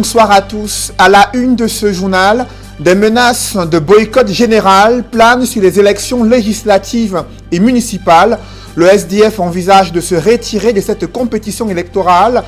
bonsoir à tous. À la une de ce journal, des menaces de boycott général planent sur les élections législatives et municipales. Le SDF envisage de se retirer de cette compétition électorale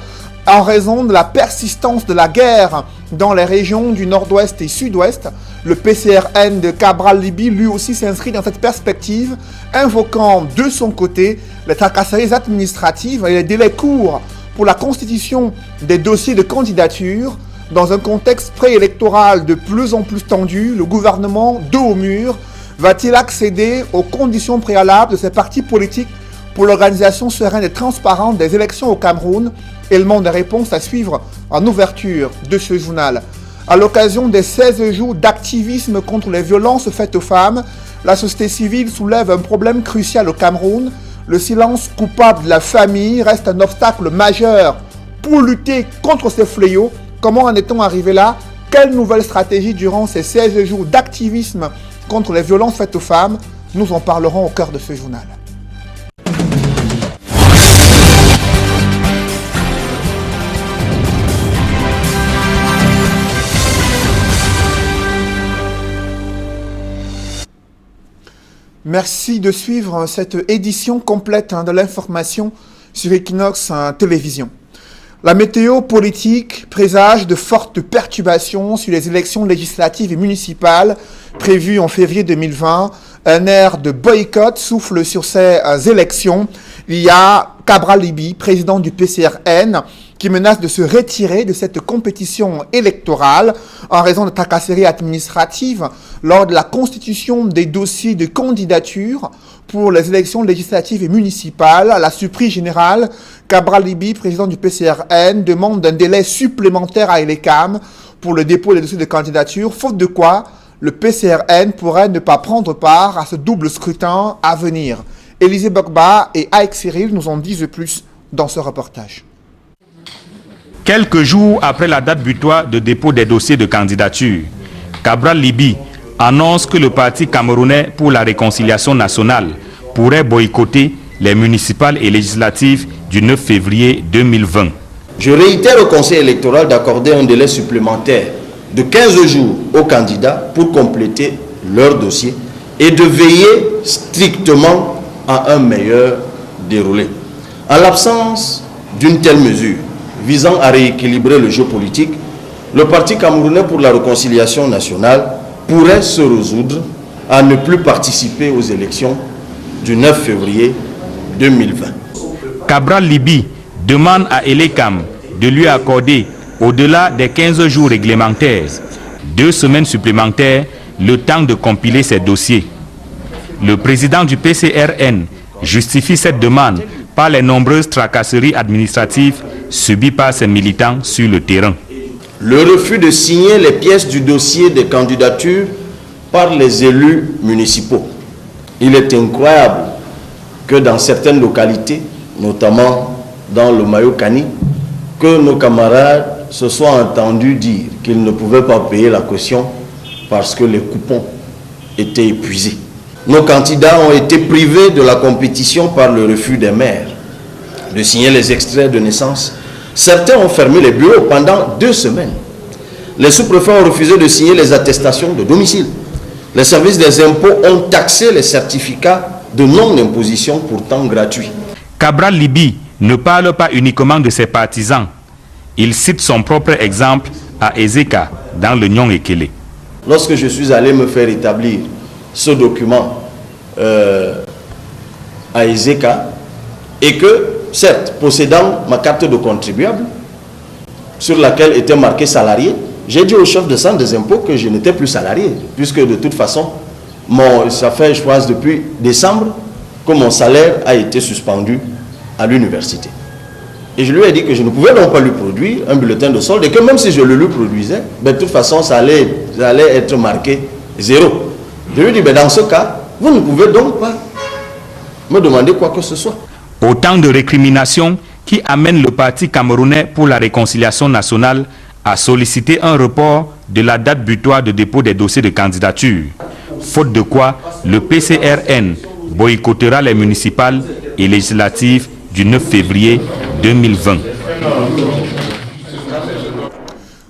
en raison de la persistance de la guerre dans les régions du nord-ouest et sud-ouest. Le PCRN de Cabral Libby lui aussi s'inscrit dans cette perspective, invoquant de son côté les tracasseries administratives et les délais courts pour la constitution des dossiers de candidature. Dans un contexte préélectoral de plus en plus tendu, le gouvernement, dos au mur, va-t-il accéder aux conditions préalables de ces partis politiques pour l'organisation sereine et transparente des élections au Cameroun? Élément de réponse à suivre en ouverture de ce journal. À l'occasion des 16 jours d'activisme contre les violences faites aux femmes, la société civile soulève un problème crucial au Cameroun. Le silence coupable de la famille reste un obstacle majeur pour lutter contre ces fléaux. Comment en est-on arrivé là? Quelle nouvelle stratégie durant ces 16 jours d'activisme contre les violences faites aux femmes? Nous en parlerons au cœur de ce journal. Merci de suivre cette édition complète de l'information sur Equinox Télévision. La météo politique présage de fortes perturbations sur les élections législatives et municipales prévues en février 2020. Un air de boycott souffle sur ces élections. Il y a Cabral Libby, président du PCRN, qui menace de se retirer de cette compétition électorale en raison de tracasseries administratives lors de la constitution des dossiers de candidature pour les élections législatives et municipales. À la surprise générale, Cabral Libby, président du PCRN, demande un délai supplémentaire à Elecam pour le dépôt des dossiers de candidature, faute de quoi le PCRN pourrait ne pas prendre part à ce double scrutin à venir. Élisée Bokba et Aïk Cyril nous en disent plus dans ce reportage. Quelques jours après la date butoir de dépôt des dossiers de candidature, Cabral Libby annonce que le Parti camerounais pour la réconciliation nationale pourrait boycotter les municipales et législatives du 9 février 2020. Je réitère au Conseil électoral d'accorder un délai supplémentaire de 15 jours aux candidats pour compléter leur dossier et de veiller strictement à un meilleur déroulé. En l'absence d'une telle mesure visant à rééquilibrer le jeu politique, le Parti camerounais pour la réconciliation nationale pourrait se résoudre à ne plus participer aux élections du 9 février 2020. Cabral Libby demande à Elecam de lui accorder, au-delà des 15 jours réglementaires, 2 semaines supplémentaires, le temps de compiler ses dossiers. Le président du PCRN justifie cette demande par les nombreuses tracasseries administratives subies par ses militants sur le terrain. Le refus de signer les pièces du dossier de candidature par les élus municipaux. Il est incroyable que dans certaines localités, notamment dans le Mayokani, que nos camarades se soient entendus dire qu'ils ne pouvaient pas payer la caution parce que les coupons étaient épuisés. Nos candidats ont été privés de la compétition par le refus des maires de signer les extraits de naissance. Certains ont fermé les bureaux pendant 2 semaines. Les sous-préfets ont refusé de signer les attestations de domicile. Les services des impôts ont taxé les certificats de non-imposition pourtant gratuits. Cabral Libby ne parle pas uniquement de ses partisans. Il cite son propre exemple à Ezeka dans le Nyong-Ekele. Lorsque je suis allé me faire établir ce document à Ezeka et que, certes, possédant ma carte de contribuable sur laquelle était marqué salarié, j'ai dit au chef de centre des impôts que je n'étais plus salarié, puisque de toute façon, ça fait, je pense, depuis décembre que mon salaire a été suspendu à l'université. Et je lui ai dit que je ne pouvais donc pas lui produire un bulletin de solde et que même si je le lui produisais, ben, de toute façon, ça allait être marqué 0. Je lui ai dit, ben, dans ce cas, vous ne pouvez donc pas me demander quoi que ce soit. Autant de récriminations qui amènent le Parti camerounais pour la réconciliation nationale à solliciter un report de la date butoir de dépôt des dossiers de candidature. Faute de quoi, le PCRN boycottera les municipales et législatives du 9 février 2020.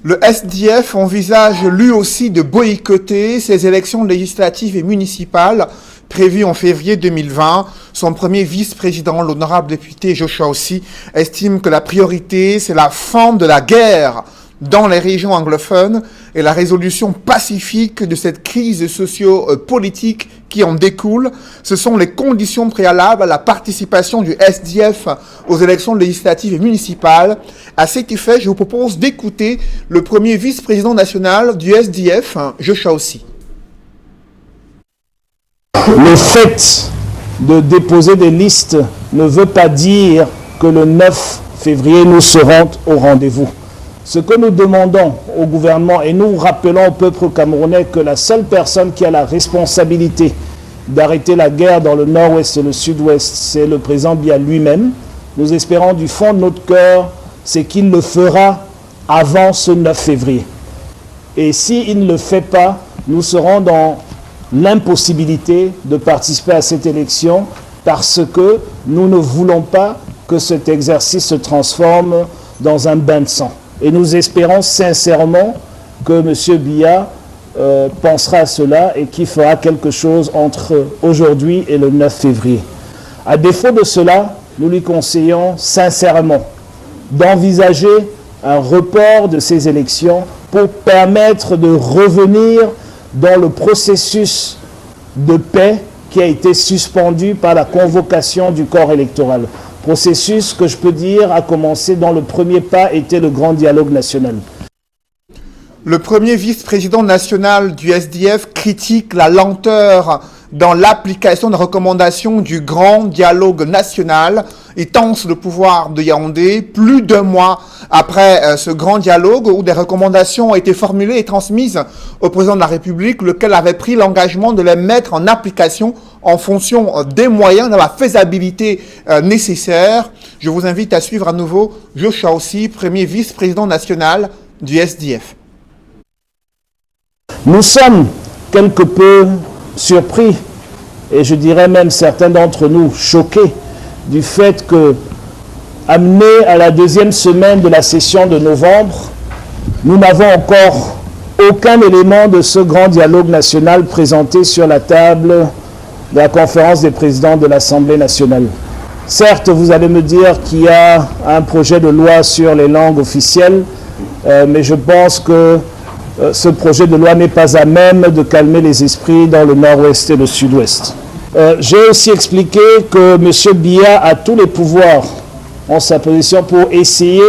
Le SDF envisage lui aussi de boycotter ces élections législatives et municipales prévues en février 2020. Son premier vice-président, l'honorable député Joshua Ossi, estime que la priorité, c'est la fin de la guerre dans les régions anglophones et la résolution pacifique de cette crise socio-politique qui en découle. Ce sont les conditions préalables à la participation du SDF aux élections législatives et municipales. À cet effet, je vous propose d'écouter le premier vice-président national du SDF, Joshua Ossi. Le fait de déposer des listes ne veut pas dire que le 9 février, nous serons au rendez-vous. Ce que nous demandons au gouvernement, et nous rappelons au peuple camerounais que la seule personne qui a la responsabilité d'arrêter la guerre dans le nord-ouest et le sud-ouest, c'est le président Biya lui-même. Nous espérons du fond de notre cœur, c'est qu'il le fera avant ce 9 février. Et s'il ne le fait pas, nous serons dans l'impossibilité de participer à cette élection parce que nous ne voulons pas que cet exercice se transforme dans un bain de sang. Et nous espérons sincèrement que M. Biya pensera à cela et qu'il fera quelque chose entre aujourd'hui et le 9 février. À défaut de cela, nous lui conseillons sincèrement d'envisager un report de ces élections pour permettre de revenir dans le processus de paix qui a été suspendu par la convocation du corps électoral. Processus que je peux dire a commencé dont le premier pas était le grand dialogue national. Le premier vice-président national du SDF critique la lenteur dans l'application des recommandations du grand dialogue national et tente le pouvoir de Yaoundé plus d'un mois après ce grand dialogue où des recommandations ont été formulées et transmises au président de la République, lequel avait pris l'engagement de les mettre en application en fonction des moyens, de la faisabilité nécessaire. Je vous invite à suivre à nouveau Joshua Ossi, premier vice-président national du SDF. Nous sommes quelque peu surpris, et je dirais même certains d'entre nous choqués, du fait que, amené à la deuxième semaine de la session de novembre, nous n'avons encore aucun élément de ce grand dialogue national présenté sur la table de la conférence des présidents de l'Assemblée nationale. Certes, vous allez me dire qu'il y a un projet de loi sur les langues officielles, mais je pense que ce projet de loi n'est pas à même de calmer les esprits dans le nord-ouest et le sud-ouest. J'ai aussi expliqué que M. Biya a tous les pouvoirs en sa position pour essayer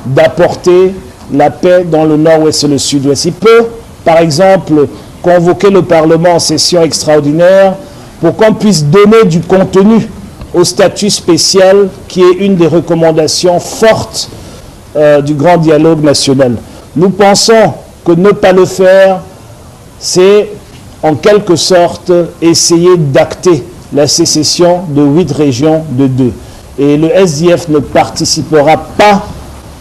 d'apporter la paix dans le nord-ouest et le sud-ouest. Il peut, par exemple, convoquer le Parlement en session extraordinaire pour qu'on puisse donner du contenu au statut spécial qui est une des recommandations fortes du grand dialogue national. Nous pensons que ne pas le faire, c'est en quelque sorte essayer d'acter la sécession de 8 régions de 2. Et le SDF ne participera pas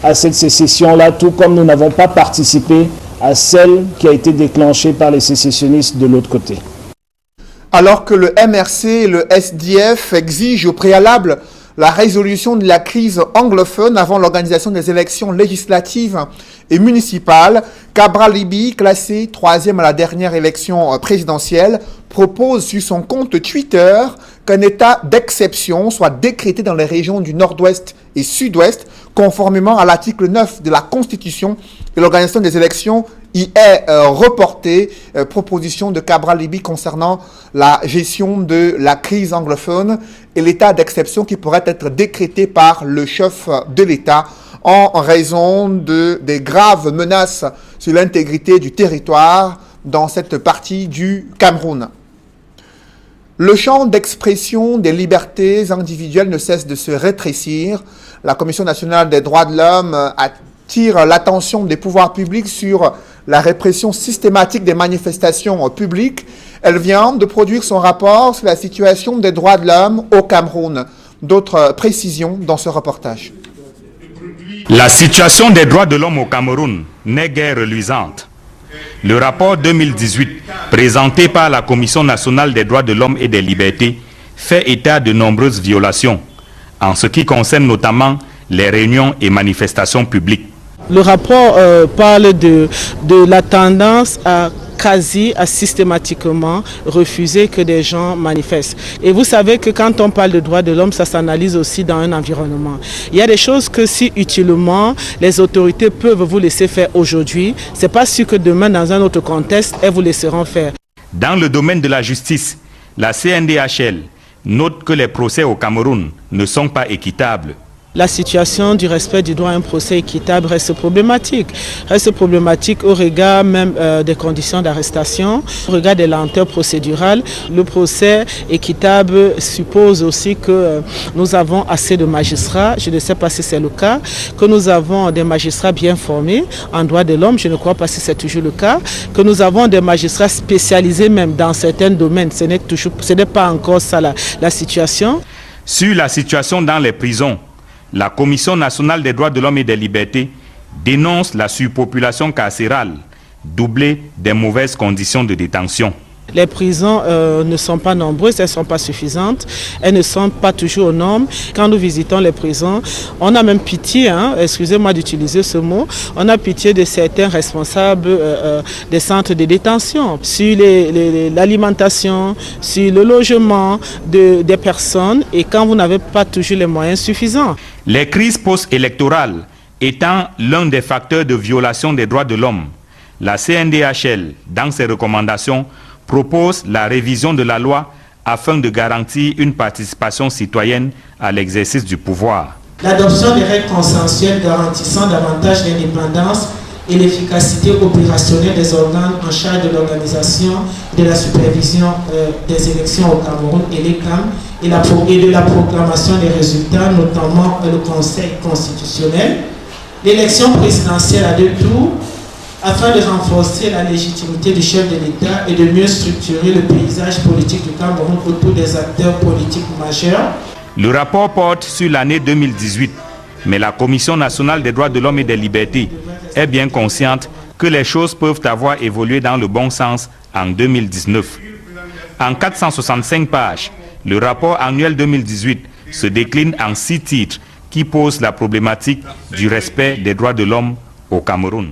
à cette sécession-là, tout comme nous n'avons pas participé à celle qui a été déclenchée par les sécessionnistes de l'autre côté. Alors que le MRC et le SDF exigent au préalable la résolution de la crise anglophone avant l'organisation des élections législatives et municipales, Cabral Libby, classé 3e à la dernière élection présidentielle, propose sur son compte Twitter qu'un état d'exception soit décrété dans les régions du nord-ouest et sud-ouest, conformément à l'article 9 de la Constitution, et l'organisation des élections y est reportée. Proposition de Cabral Libby concernant la gestion de la crise anglophone et l'état d'exception qui pourrait être décrété par le chef de l'État en raison des graves menaces sur l'intégrité du territoire dans cette partie du Cameroun. Le champ d'expression des libertés individuelles ne cesse de se rétrécir. La Commission nationale des droits de l'homme attire l'attention des pouvoirs publics sur la répression systématique des manifestations publiques. Elle vient de produire son rapport sur la situation des droits de l'homme au Cameroun. D'autres précisions dans ce reportage. La situation des droits de l'homme au Cameroun n'est guère reluisante. Le rapport 2018, présenté par la Commission nationale des droits de l'homme et des libertés, fait état de nombreuses violations, en ce qui concerne notamment les réunions et manifestations publiques. Le rapport parle de la tendance à systématiquement refuser que des gens manifestent. Et vous savez que quand on parle de droits de l'homme, ça s'analyse aussi dans un environnement. Il y a des choses que si utilement les autorités peuvent vous laisser faire aujourd'hui, c'est pas sûr que demain dans un autre contexte, elles vous laisseront faire. Dans le domaine de la justice, la CNDHL note que les procès au Cameroun ne sont pas équitables. La situation du respect du droit à un procès équitable reste problématique. Reste problématique au regard même des conditions d'arrestation, au regard des lenteurs procédurales. Le procès équitable suppose aussi que nous avons assez de magistrats, je ne sais pas si c'est le cas, que nous avons des magistrats bien formés en droit de l'homme, je ne crois pas si c'est toujours le cas, que nous avons des magistrats spécialisés même dans certains domaines. Ce n'est pas encore ça la situation. Sur la situation dans les prisons, la Commission nationale des droits de l'homme et des libertés dénonce la surpopulation carcérale, doublée des mauvaises conditions de détention. Les prisons ne sont pas nombreuses, elles ne sont pas suffisantes, elles ne sont pas toujours aux normes. Quand nous visitons les prisons, on a même pitié, excusez-moi d'utiliser ce mot, on a pitié de certains responsables des centres de détention, sur l'alimentation, sur le logement des personnes, et quand vous n'avez pas toujours les moyens suffisants. Les crises post-électorales étant l'un des facteurs de violation des droits de l'homme, la CNDHL, dans ses recommandations, propose la révision de la loi afin de garantir une participation citoyenne à l'exercice du pouvoir. L'adoption des règles consensuelles garantissant davantage l'indépendance et l'efficacité opérationnelle des organes en charge de l'organisation et de la supervision des élections au Cameroun et l'ECAM et de la proclamation des résultats, notamment le Conseil constitutionnel. L'élection présidentielle à 2 tours, afin de renforcer la légitimité du chef de l'État et de mieux structurer le paysage politique du Cameroun autour des acteurs politiques majeurs. Le rapport porte sur l'année 2018, mais la Commission nationale des droits de l'homme et des libertés est bien consciente que les choses peuvent avoir évolué dans le bon sens en 2019. En 465 pages, le rapport annuel 2018 se décline en 6 titres qui posent la problématique du respect des droits de l'homme au Cameroun.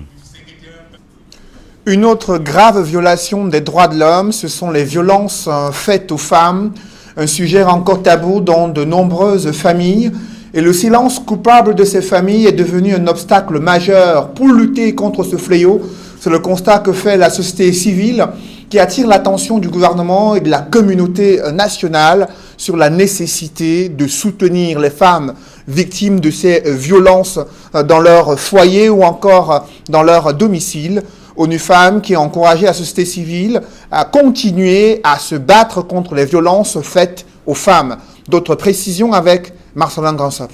Une autre grave violation des droits de l'homme, ce sont les violences faites aux femmes, un sujet encore tabou dans de nombreuses familles. Et le silence coupable de ces familles est devenu un obstacle majeur pour lutter contre ce fléau. C'est le constat que fait la société civile qui attire l'attention du gouvernement et de la communauté nationale sur la nécessité de soutenir les femmes victimes de ces violences dans leur foyer ou encore dans leur domicile. ONU Femmes qui a encouragé la société civile à continuer à se battre contre les violences faites aux femmes. D'autres précisions avec Marcelin Gransop.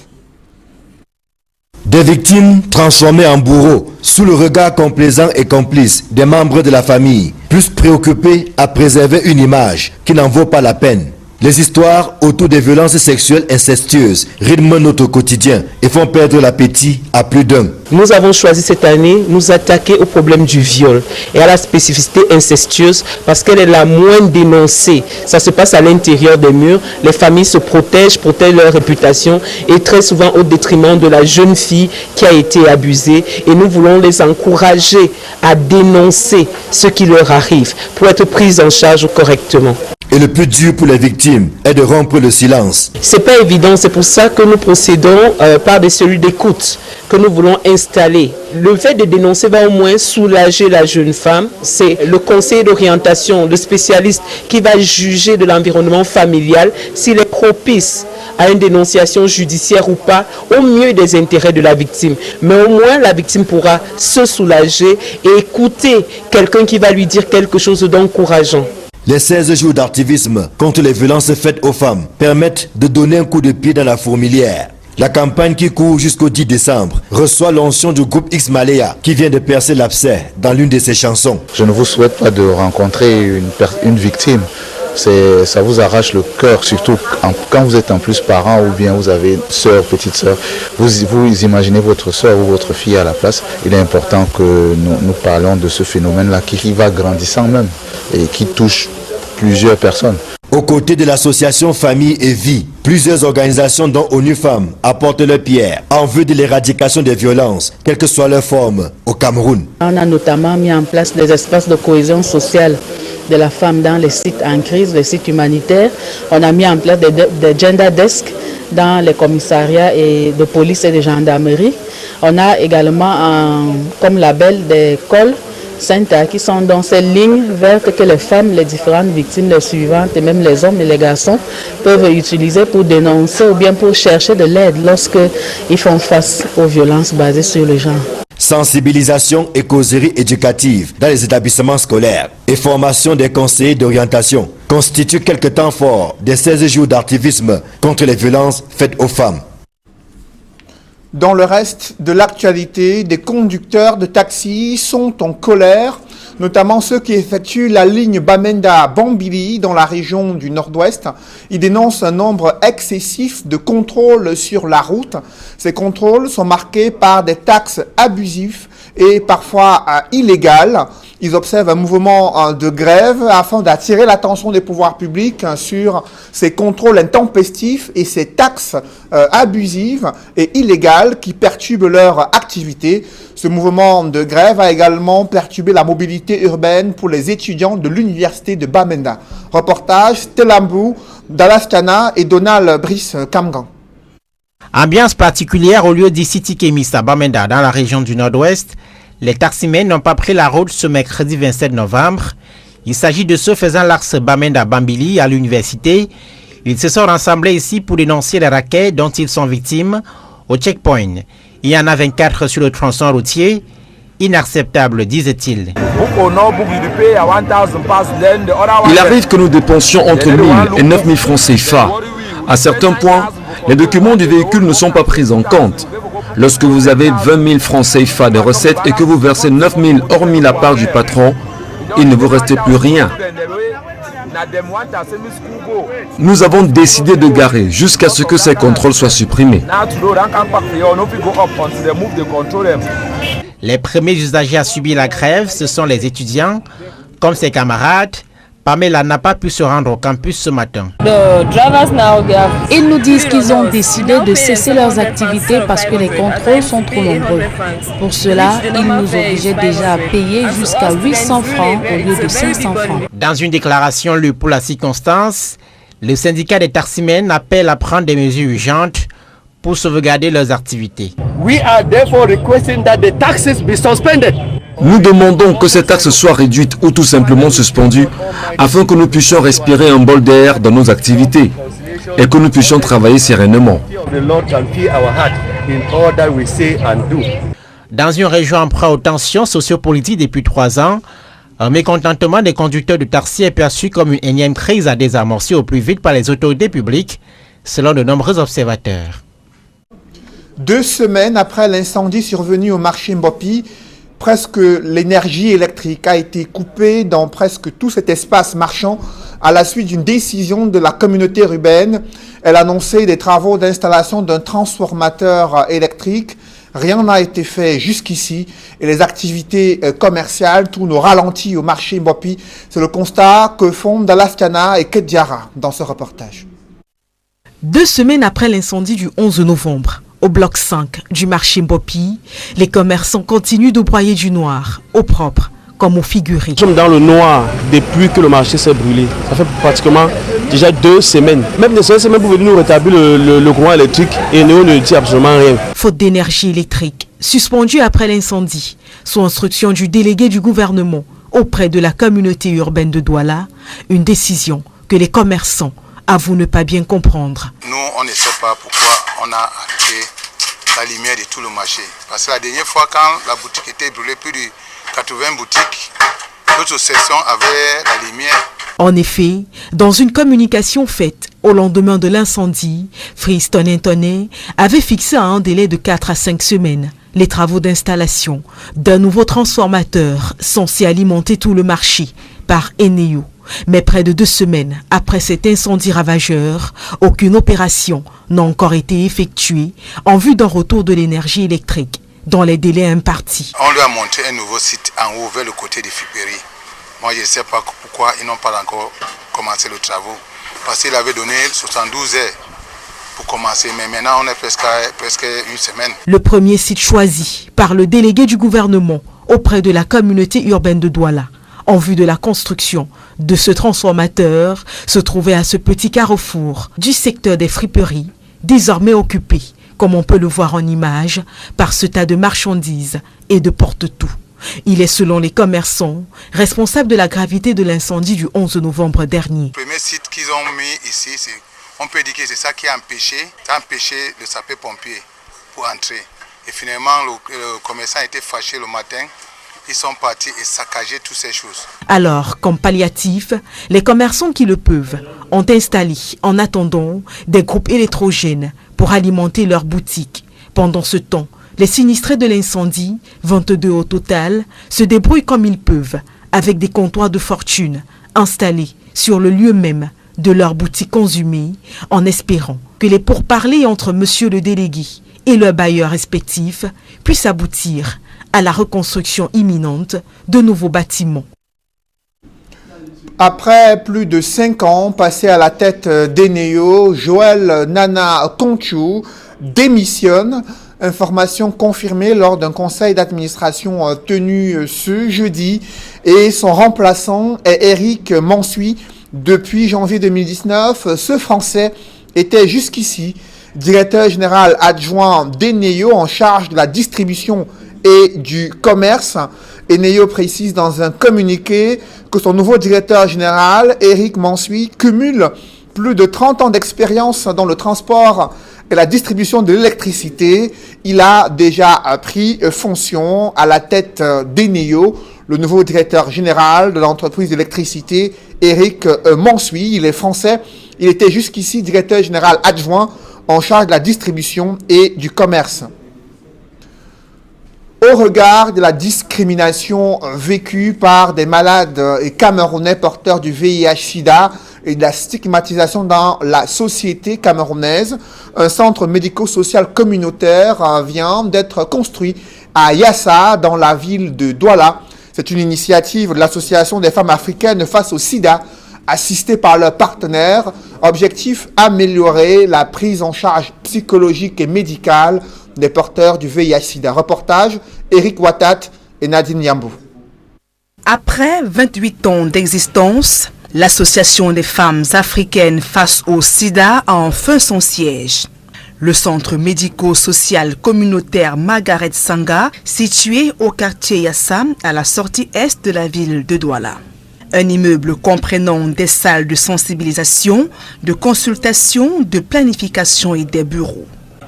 Des victimes transformées en bourreaux, sous le regard complaisant et complice des membres de la famille, plus préoccupés à préserver une image qui n'en vaut pas la peine. Les histoires autour des violences sexuelles incestueuses rythment notre quotidien et font perdre l'appétit à plus d'un. Nous avons choisi cette année de nous attaquer au problème du viol et à la spécificité incestueuse parce qu'elle est la moins dénoncée. Ça se passe à l'intérieur des murs, les familles se protègent leur réputation et très souvent au détriment de la jeune fille qui a été abusée. Et nous voulons les encourager à dénoncer ce qui leur arrive pour être prises en charge correctement. Et le plus dur pour les victimes est de rompre le silence. C'est pas évident, c'est pour ça que nous procédons par des cellules d'écoute que nous voulons installer. Le fait de dénoncer va au moins soulager la jeune femme. C'est le conseiller d'orientation, le spécialiste qui va juger de l'environnement familial s'il est propice à une dénonciation judiciaire ou pas, au mieux des intérêts de la victime. Mais au moins la victime pourra se soulager et écouter quelqu'un qui va lui dire quelque chose d'encourageant. Les 16 jours d'activisme contre les violences faites aux femmes permettent de donner un coup de pied dans la fourmilière. La campagne qui court jusqu'au 10 décembre reçoit l'onction du groupe X Malaya qui vient de percer l'abcès dans l'une de ses chansons. Je ne vous souhaite pas de rencontrer une victime. Ça vous arrache le cœur, surtout quand vous êtes en plus parent ou bien vous avez soeur, petite soeur. Vous imaginez votre soeur ou votre fille à la place. Il est important que nous parlons de ce phénomène-là qui va grandissant même et qui touche plusieurs personnes. Aux côtés de l'association Famille et Vie, plusieurs organisations dont ONU Femmes apportent leur pierre en vue de l'éradication des violences, quelle que soit leur forme, au Cameroun. On a notamment mis en place des espaces de cohésion sociale de la femme dans les sites en crise, les sites humanitaires. On a mis en place des gender desks dans les commissariats de police et de gendarmerie. On a également comme label des calls center qui sont dans ces lignes vertes que les femmes, les différentes victimes, les suivantes et même les hommes et les garçons peuvent utiliser pour dénoncer ou bien pour chercher de l'aide lorsqu'ils font face aux violences basées sur le genre. Sensibilisation et causerie éducative dans les établissements scolaires et formation des conseillers d'orientation constituent quelques temps forts des 16 jours d'activisme contre les violences faites aux femmes. Dans le reste de l'actualité, des conducteurs de taxis sont en colère, notamment ceux qui effectuent la ligne Bamenda-Bambili dans la région du Nord-Ouest. Ils dénoncent un nombre excessif de contrôles sur la route. Ces contrôles sont marqués par des taxes abusives et parfois illégales. Ils observent un mouvement de grève afin d'attirer l'attention des pouvoirs publics sur ces contrôles intempestifs et ces taxes abusives et illégales qui perturbent leur activité. Ce mouvement de grève a également perturbé la mobilité urbaine pour les étudiants de l'université de Bamenda. Reportage Telambou, Dalaskana et Donald Brice Kamgan. Ambiance particulière au lieu d'Isiti Kemis à Bamenda dans la région du Nord-Ouest. Les taximens n'ont pas pris la route ce mercredi 27 novembre. Il s'agit de ceux faisant l'axe Bamenda-Bambili à l'université. Ils se sont rassemblés ici pour dénoncer les raquets dont ils sont victimes au checkpoint. Il y en a 24 sur le tronçon routier. Inacceptable, disait-il. Il arrive que nous dépensions entre 1000 et 9000 francs CFA. À certains points, les documents du véhicule ne sont pas pris en compte. Lorsque vous avez 20 000 francs CFA de recettes et que vous versez 9 000 hormis la part du patron, il ne vous reste plus rien. Nous avons décidé de garer jusqu'à ce que ces contrôles soient supprimés. Les premiers usagers à subir la grève, ce sont les étudiants. Comme ses camarades, Pamela n'a pas pu se rendre au campus ce matin. Ils nous disent qu'ils ont décidé de cesser leurs activités parce que les contrôles sont trop nombreux. Pour cela, ils nous obligeaient déjà à payer jusqu'à 800 francs au lieu de 500 francs. Dans une déclaration lue pour la circonstance, le syndicat des taximens appelle à prendre des mesures urgentes pour sauvegarder leurs activités. Nous demandons que ces taxes soient réduites ou tout simplement suspendues afin que nous puissions respirer un bol d'air dans nos activités et que nous puissions travailler sereinement. Dans une région en proie aux tensions sociopolitiques depuis 3 ans, un mécontentement des conducteurs de taxi est perçu comme une énième crise à désamorcer au plus vite par les autorités publiques, selon de nombreux observateurs. 2 semaines après l'incendie survenu au marché Mbopi, presque l'énergie électrique a été coupée dans presque tout cet espace marchand à la suite d'une décision de la communauté urbaine. Elle annonçait des travaux d'installation d'un transformateur électrique. Rien n'a été fait jusqu'ici et les activités commerciales tournent au ralenti au marché Mbopi. C'est le constat que font Dalaskana et Kediara dans ce reportage. 2 semaines après l'incendie du 11 novembre, au bloc 5 du marché Mbopi, les commerçants continuent de broyer du noir, au propre comme au figuré. Nous sommes dans le noir depuis que le marché s'est brûlé. Ça fait pratiquement déjà 2 semaines. Même des semaines, vous venez nous rétablir le courant électrique et nous ne dit absolument rien. Faute d'énergie électrique, suspendue après l'incendie, sous instruction du délégué du gouvernement auprès de la communauté urbaine de Douala, une décision que les commerçants avouent ne pas bien comprendre. Nous, on ne sait pas pourquoi on a arrêté la lumière de tout le marché. Parce que la dernière fois, quand la boutique était brûlée, plus de 80 boutiques, d'autres sections avaient la lumière. En effet, dans une communication faite au lendemain de l'incendie, Frise Tonin avait fixé à un délai de 4 à 5 semaines les travaux d'installation d'un nouveau transformateur censé alimenter tout le marché par Eneo. Mais près de 2 semaines après cet incendie ravageur, aucune opération n'a encore été effectuée en vue d'un retour de l'énergie électrique dans les délais impartis. On lui a montré un nouveau site en haut vers le côté de Fiperi. Moi, je ne sais pas pourquoi ils n'ont pas encore commencé le travaux. parce qu'il avait donné 72 heures pour commencer, mais maintenant on est presque une semaine. Le premier site choisi par le délégué du gouvernement auprès de la communauté urbaine de Douala, en vue de la construction de ce transformateur, se trouvait à ce petit carrefour du secteur des friperies, désormais occupé, comme on peut le voir en image, par ce tas de marchandises et de porte-tout. Il est, selon les commerçants, responsable de la gravité de l'incendie du 11 novembre dernier. Le premier site qu'ils ont mis ici, on peut dire que c'est ça qui a empêché le sapeur-pompier pour entrer. Et finalement, le commerçant était fâché le matin. Ils sont partis et saccager toutes ces choses. Alors, comme palliatif, les commerçants qui le peuvent ont installé, en attendant, des groupes électrogènes pour alimenter leurs boutiques. Pendant ce temps, les sinistrés de l'incendie, 22 au total, se débrouillent comme ils peuvent, avec des comptoirs de fortune installés sur le lieu même de leur boutique consumée, en espérant que les pourparlers entre monsieur le délégué et leurs bailleurs respectifs puissent aboutir à la reconstruction imminente de nouveaux bâtiments. Après plus de 5 ans passés à la tête d'Eneo, Joël Nana Conchou démissionne. Information confirmée lors d'un conseil d'administration tenu ce jeudi. Et son remplaçant est Eric Mansuy. Depuis janvier 2019, ce Français était jusqu'ici directeur général adjoint d'Eneo en charge de la distribution et du commerce. Eneo précise dans un communiqué que son nouveau directeur général, Eric Mansuy, cumule plus de 30 ans d'expérience dans le transport et la distribution de l'électricité. Il a déjà pris fonction à la tête d'Eneo. Le nouveau directeur général de l'entreprise d'électricité, Eric Mansuy, il est français. Il était jusqu'ici directeur général adjoint en charge de la distribution et du commerce. Au regard de la discrimination vécue par des malades et camerounais porteurs du VIH-Sida et de la stigmatisation dans la société camerounaise, un centre médico-social communautaire vient d'être construit à Yassa, dans la ville de Douala. C'est une initiative de l'Association des femmes africaines face au sida, assistée par leurs partenaires. Objectif, améliorer la prise en charge psychologique et médicale des porteurs du VIH-Sida. Reportage, Eric Watat et Nadine Yambou. Après 28 ans d'existence, l'Association des femmes africaines face au sida a enfin son siège. Le centre médico-social communautaire Margaret Sanga, situé au quartier Yassa, à la sortie est de la ville de Douala. Un immeuble comprenant des salles de sensibilisation, de consultation, de planification et des bureaux.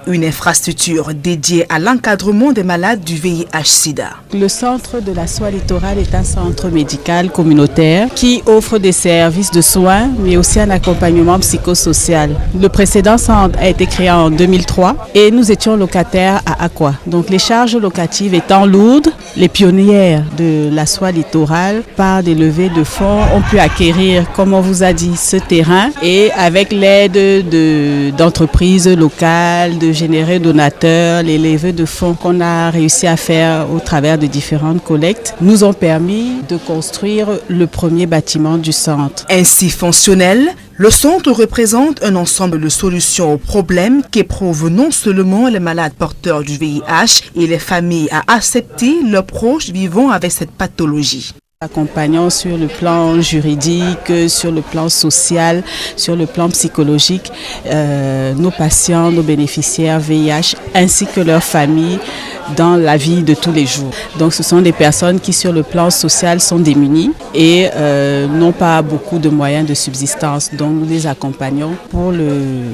Une infrastructure dédiée à l'encadrement des malades du VIH-Sida. Le centre de la soie littorale est un centre médical communautaire qui offre des services de soins, mais aussi un accompagnement psychosocial. Le précédent centre a été créé en 2003 et nous étions locataires à Aqua. Donc les charges locatives étant lourdes, les pionnières de la soie littorale, par des levées de fonds, ont pu acquérir, comme on vous a dit, ce terrain et avec l'aide d'entreprises locales, de généreux donateurs, les levées de fonds qu'on a réussi à faire au travers de différentes collectes nous ont permis de construire le premier bâtiment du centre. Ainsi fonctionnel, le centre représente un ensemble de solutions aux problèmes qu'éprouvent non seulement les malades porteurs du VIH et les familles à accepter leurs proches vivant avec cette pathologie. Accompagnons sur le plan juridique, sur le plan social, sur le plan psychologique, nos patients, nos bénéficiaires VIH ainsi que leurs familles dans la vie de tous les jours. Donc ce sont des personnes qui sur le plan social sont démunies et n'ont pas beaucoup de moyens de subsistance. Donc nous les accompagnons pour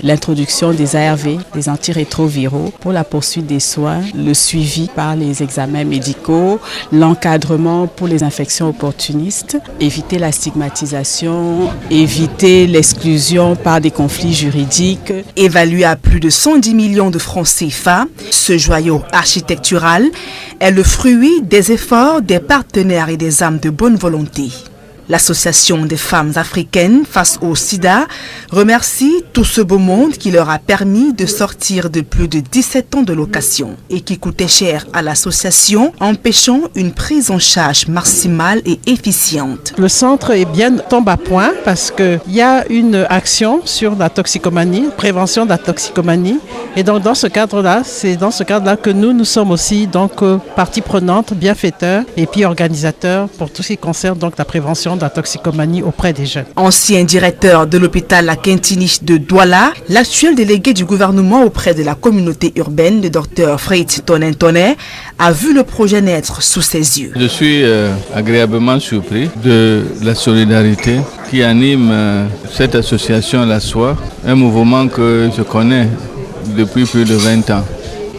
l'introduction des ARV, des antirétroviraux, pour la poursuite des soins, le suivi par les examens médicaux, l'encadrement pour les infections opportunistes, éviter la stigmatisation, éviter l'exclusion par des conflits juridiques. Évalué à plus de 110 millions de francs CFA, ce joyau architectural est le fruit des efforts des partenaires et des âmes de bonne volonté. L'Association des femmes africaines face au sida remercie tout ce beau monde qui leur a permis de sortir de plus de 17 ans de location et qui coûtait cher à l'association, empêchant une prise en charge maximale et efficiente. Le centre est bien tombé à point parce qu'il y a une action sur la toxicomanie, prévention de la toxicomanie. Et donc dans ce cadre-là, c'est dans ce cadre-là que nous sommes aussi donc partie prenante, bienfaiteurs et puis organisateurs pour tout ce qui concerne donc la prévention de la toxicomanie auprès des jeunes. Ancien directeur de l'hôpital La Quintinie de Douala, l'actuel délégué du gouvernement auprès de la communauté urbaine, le docteur Friston Intoné, a vu le projet naître sous ses yeux. Je suis agréablement surpris de la solidarité qui anime cette association La Soie, un mouvement que je connais depuis plus de 20 ans,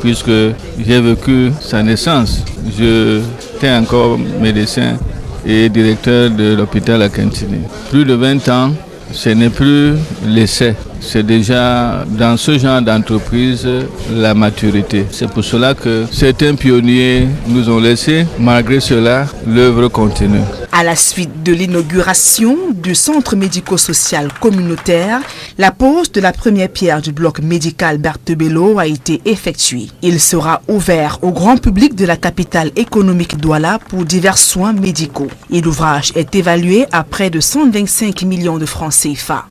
puisque j'ai vécu sa naissance. J'étais encore médecin et directeur de l'hôpital La Quintinie. Plus de 20 ans, ce n'est plus l'essai. C'est déjà dans ce genre d'entreprise la maturité. C'est pour cela que certains pionniers nous ont laissé. Malgré cela, l'œuvre continue. À la suite de l'inauguration du centre médico-social communautaire, la pose de la première pierre du bloc médical Berthe-Bello a été effectuée. Il sera ouvert au grand public de la capitale économique Douala pour divers soins médicaux. Et l'ouvrage est évalué à près de 125 millions de francs CFA.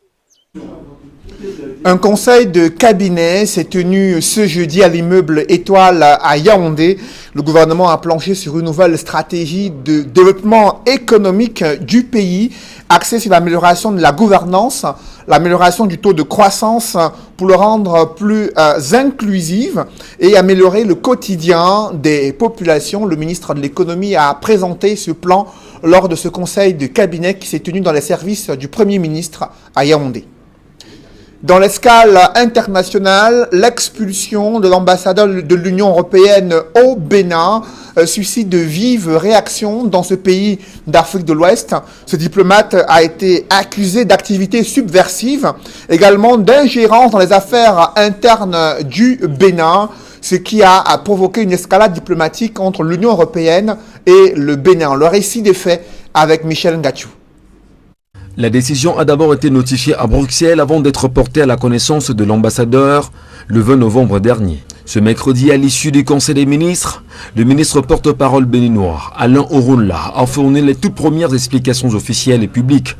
Un conseil de cabinet s'est tenu ce jeudi à l'immeuble Étoile à Yaoundé. Le gouvernement a planché sur une nouvelle stratégie de développement économique du pays, axée sur l'amélioration de la gouvernance, l'amélioration du taux de croissance pour le rendre plus inclusif et améliorer le quotidien des populations. Le ministre de l'économie a présenté ce plan lors de ce conseil de cabinet qui s'est tenu dans les services du Premier ministre à Yaoundé. Dans l'escale internationale, l'expulsion de l'ambassadeur de l'Union européenne au Bénin suscite de vives réactions dans ce pays d'Afrique de l'Ouest. Ce diplomate a été accusé d'activités subversives, également d'ingérence dans les affaires internes du Bénin, ce qui a provoqué une escalade diplomatique entre l'Union européenne et le Bénin. Le récit des faits avec Michel Ngachou. La décision a d'abord été notifiée à Bruxelles avant d'être portée à la connaissance de l'ambassadeur le 20 novembre dernier. Ce mercredi, à l'issue du Conseil des ministres, le ministre porte-parole béninois, Alain Orunla, a fourni les toutes premières explications officielles et publiques.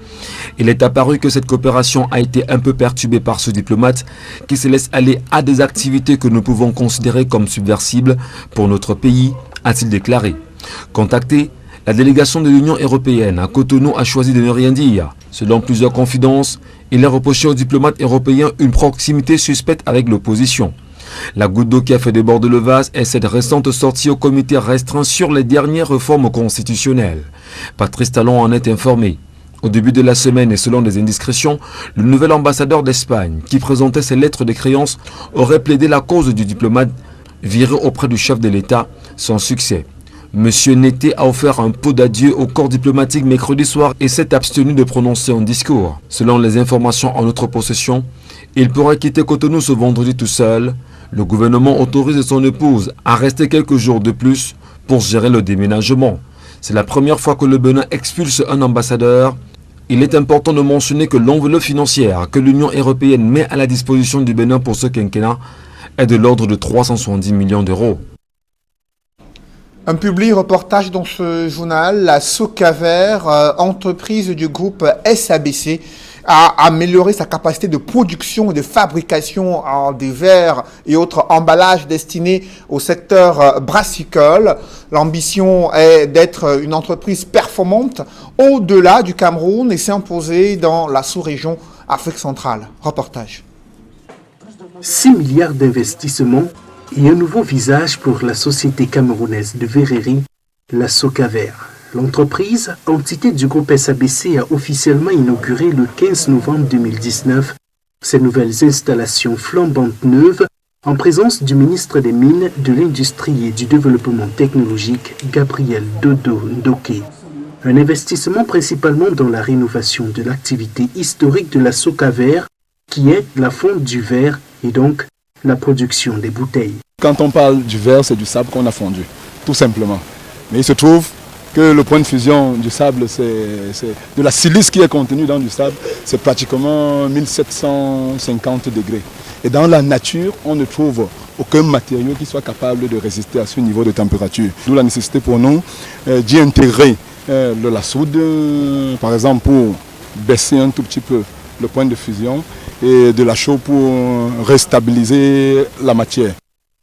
Il est apparu que cette coopération a été un peu perturbée par ce diplomate qui se laisse aller à des activités que nous pouvons considérer comme subversibles pour notre pays, a-t-il déclaré. Contacté, la délégation de l'Union européenne à Cotonou a choisi de ne rien dire. Selon plusieurs confidences, il a reproché aux diplomates européens une proximité suspecte avec l'opposition. La goutte d'eau qui a fait déborder le vase est cette récente sortie au comité restreint sur les dernières réformes constitutionnelles. Patrice Talon en est informé. Au début de la semaine et selon des indiscrétions, le nouvel ambassadeur d'Espagne, qui présentait ses lettres de créance, aurait plaidé la cause du diplomate viré auprès du chef de l'État sans succès. Monsieur Nété a offert un pot d'adieu au corps diplomatique mercredi soir et s'est abstenu de prononcer un discours. Selon les informations en notre possession, il pourrait quitter Cotonou ce vendredi tout seul. Le gouvernement autorise son épouse à rester quelques jours de plus pour gérer le déménagement. C'est la première fois que le Bénin expulse un ambassadeur. Il est important de mentionner que l'enveloppe financière que l'Union européenne met à la disposition du Bénin pour ce quinquennat est de l'ordre de 370 millions d'euros. Un public reportage dans ce journal, la Socaver, entreprise du groupe SABC, a amélioré sa capacité de production et de fabrication des verres et autres emballages destinés au secteur brassicole. L'ambition est d'être une entreprise performante au-delà du Cameroun et s'imposer dans la sous-région Afrique centrale. Reportage. 6 milliards d'investissements et un nouveau visage pour la société camerounaise de verrerie, la Socaver. L'entreprise, entité du groupe SABC, a officiellement inauguré le 15 novembre 2019 ses nouvelles installations flambantes neuves en présence du ministre des Mines, de l'Industrie et du Développement technologique, Gabriel Dodo Ndoké. Un investissement principalement dans la rénovation de l'activité historique de la Socaver, qui est la fonte du verre et donc la production des bouteilles. Quand on parle du verre, c'est du sable qu'on a fondu, tout simplement. Mais il se trouve que le point de fusion du sable, de la silice qui est contenue dans du sable, c'est pratiquement 1750 degrés. Et dans la nature, on ne trouve aucun matériau qui soit capable de résister à ce niveau de température. D'où la nécessité pour nous d'y intégrer de la soude, par exemple pour baisser un tout petit peu le point de fusion et de la chaux pour restabiliser la matière.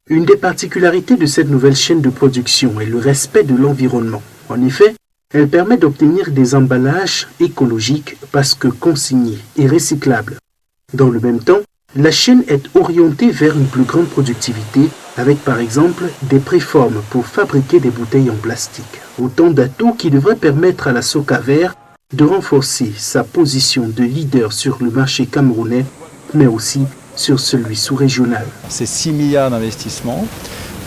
Une des particularités de cette nouvelle chaîne de production est le respect de l'environnement. En effet, elle permet d'obtenir des emballages écologiques parce que consignés et recyclables. Dans le même temps, la chaîne est orientée vers une plus grande productivité avec par exemple des préformes pour fabriquer des bouteilles en plastique. Autant d'atouts qui devraient permettre à la Socaver de renforcer sa position de leader sur le marché camerounais, mais aussi sur celui sous-régional. C'est 6 milliards d'investissements,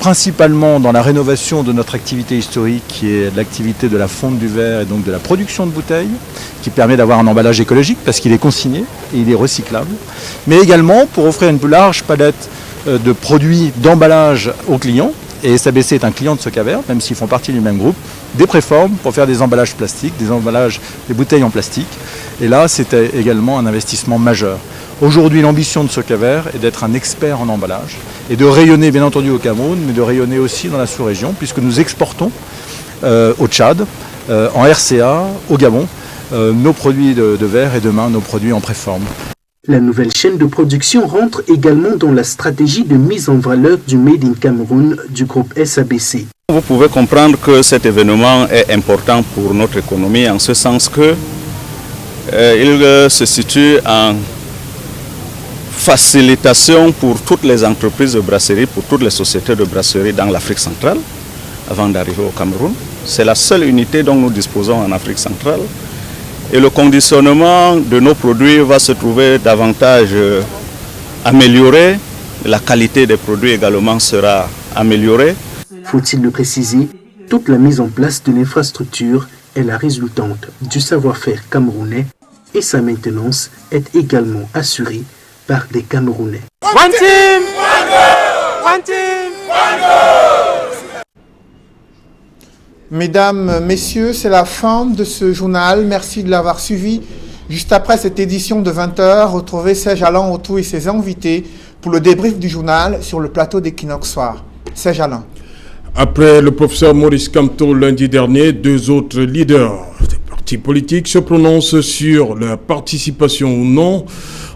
principalement dans la rénovation de notre activité historique qui est l'activité de la fonte du verre et donc de la production de bouteilles, qui permet d'avoir un emballage écologique parce qu'il est consigné et il est recyclable, mais également pour offrir une plus large palette de produits d'emballage aux clients. Et SABC est un client de Socaver, même s'ils font partie du même groupe, des préformes pour faire des emballages plastiques, des bouteilles en plastique. Et là, c'était également un investissement majeur. Aujourd'hui, l'ambition de Socaver est d'être un expert en emballage et de rayonner bien entendu au Cameroun, mais de rayonner aussi dans la sous-région, puisque nous exportons au Tchad, en RCA, au Gabon, nos produits de verre et demain nos produits en préforme. La nouvelle chaîne de production rentre également dans la stratégie de mise en valeur du Made in Cameroun du groupe SABC. Vous pouvez comprendre que cet événement est important pour notre économie en ce sens que il se situe en facilitation pour toutes les entreprises de brasserie, pour toutes les sociétés de brasserie dans l'Afrique centrale avant d'arriver au Cameroun. C'est la seule unité dont nous disposons en Afrique centrale. Et le conditionnement de nos produits va se trouver davantage amélioré. La qualité des produits également sera améliorée. Faut-il le préciser, toute la mise en place de l'infrastructure est la résultante du savoir-faire camerounais et sa maintenance est également assurée par des Camerounais. One team! One goal! One team! One goal! Mesdames, Messieurs, c'est la fin de ce journal. Merci de l'avoir suivi. Juste après cette édition de 20h, retrouvez Serge Alain Autou et ses invités pour le débrief du journal sur le plateau d'Equinox Soir. Serge Alain. Après le professeur Maurice Kamto lundi dernier, 2 autres leaders des partis politiques se prononcent sur leur participation ou non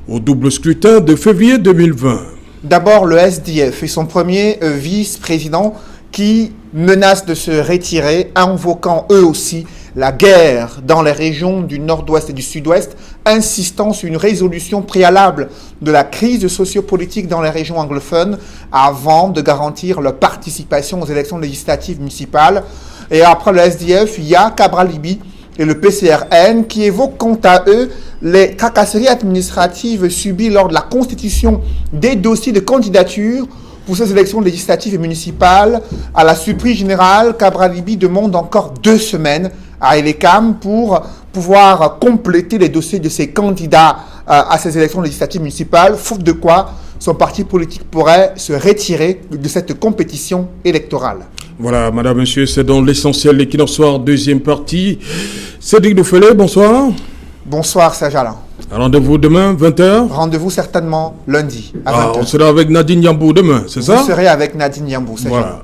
au double scrutin de février 2020. D'abord, le SDF et son premier vice-président qui menacent de se retirer, invoquant eux aussi la guerre dans les régions du nord-ouest et du sud-ouest, insistant sur une résolution préalable de la crise sociopolitique dans les régions anglophones avant de garantir leur participation aux élections législatives municipales. Et après le SDF, il y a Cabral Libby et le PCRN qui évoquent quant à eux les tracasseries administratives subies lors de la constitution des dossiers de candidature pour ces élections législatives et municipales. À la surprise générale, Cabral Libby demande encore 2 semaines à Elecam pour pouvoir compléter les dossiers de ses candidats à ces élections législatives municipales, faute de quoi son parti politique pourrait se retirer de cette compétition électorale. Voilà, madame, monsieur, c'est dans l'essentiel l'Equinox Soir, deuxième partie. Cédric Doufelet, bonsoir. Bonsoir, Serge Alain. Rendez-vous demain, 20h. Rendez-vous certainement lundi à 20h. On sera avec Nadine Yambou demain, c'est ça? Vous serez avec Nadine Yambou, c'est ça. Voilà.